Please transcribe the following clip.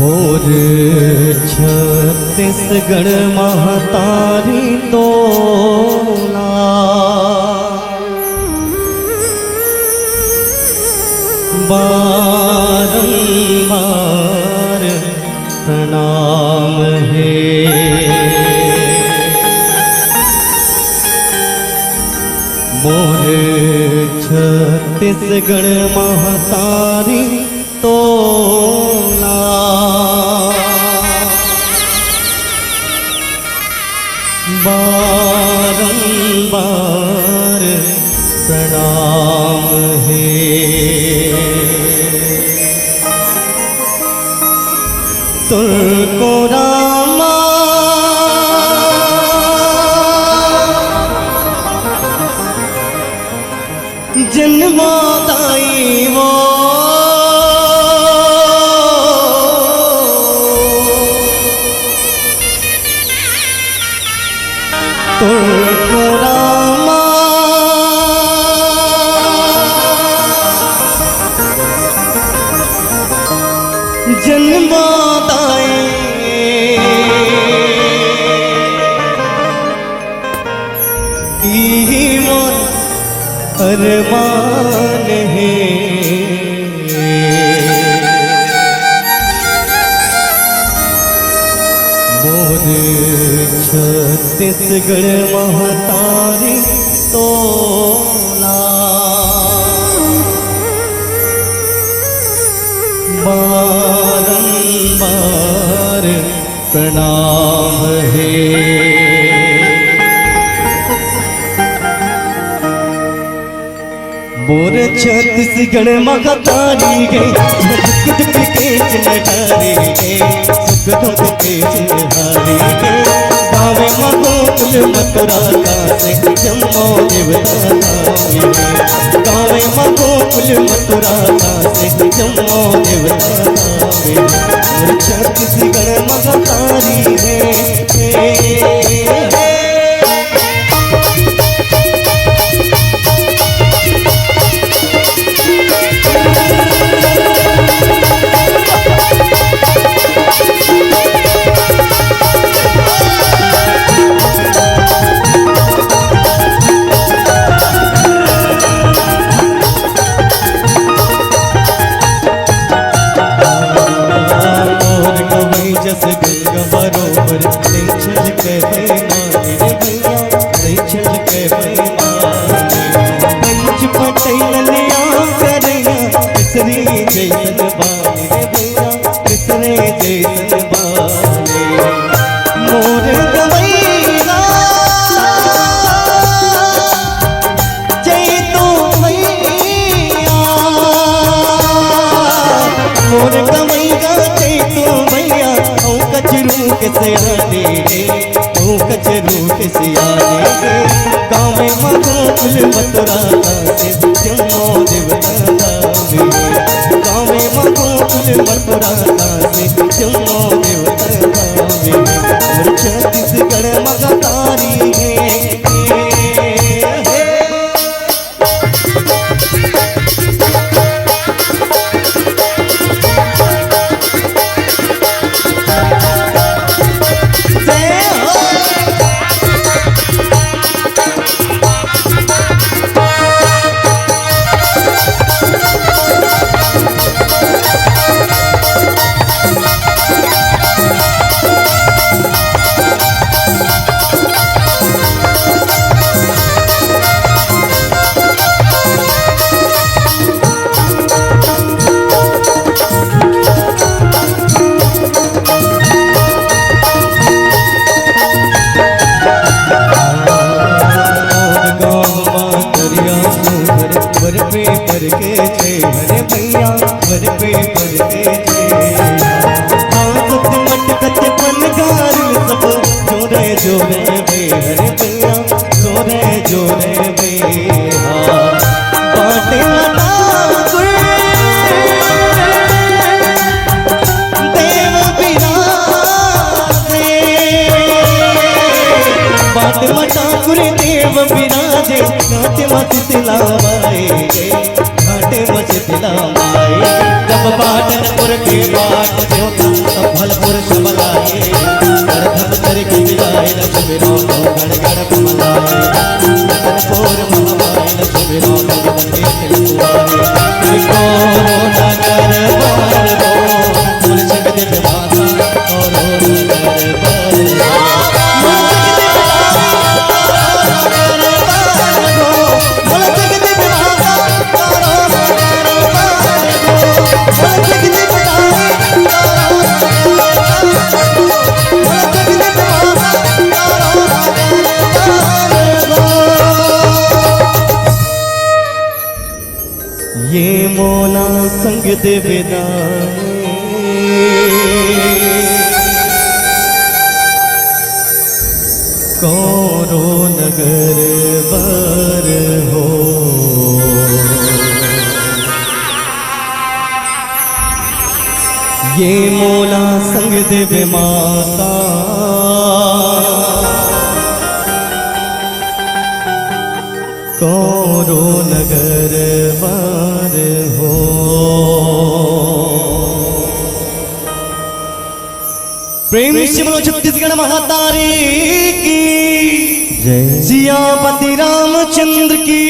मोर छत्तीसगढ़ महतारी तोला बारंबार प्रणाम है। मोर छत्तीसगढ़ महतारी तोला बारंबार प्रणाम है। तुमको रामा जन्मदाई वो तुमको रामा जन्मदाई ईमान अरमान है। मोर छत्तीसगढ़ महतारी तोला बारंबार प्रणाम है। मोर छत्तीसगढ़ महतारी गए दुख दुख के चिन्हारी गए सुख दुख के चिन्हारी गए। गावे मगोकुल मथुरा कासे जम्मो देवता धामे गावे मगोकुल मथुरा कासे जम्मो देवता धामे। मोर छत्तीसगढ़ महतारी है। जस गंगा बरोबर छल के पैमाने रे भैया छल के पैमाने। पंच पटैल लिया करैया किसरी जैसन बानी रे भैया किसरे जैसन बानी। मोर गवैया जय तो भैया मोर गवैया जय तो भैया कचरू के सियाने रे ओ कचरू के सियाने रे। गाँव में मगोकुल मथुरा कासे जम्मो देवता धामे गाँव में मगोकुल मथुरा कासे जम्मो देवता धामे। मोर छत्तीसगढ़ महतारी है। वर पे पर के थे हरे भैया वर पे पर के थे। हाथ मटकत पनगार सब जोरे जोरे वे हरे भैया जोरे जोरे वे। बाटे मना देव बिराजे बाटे मटा गुरुदेव बिराजे नाट्य मत तिलावाए घाटे मच तिलावाए। जब बाटन पुर के बाट जो कोल्हापुर शबलाए करधम करके गिराए लक्ष्मी राम गण गण कमलाए कोल्हापुर महामाई लक्ष्मी राम गण के तिलकुआरे कोरो नगर बार हो फूल जगत माता कोरो नगर बार ये मोला संग देवेदाने कोरो नगर बर हो ये मोला संग देवे माता कोरो नगर बार हो प्रेम से बोलो छत्तीसगढ़ महातारी की जय सियापति रामचंद्र की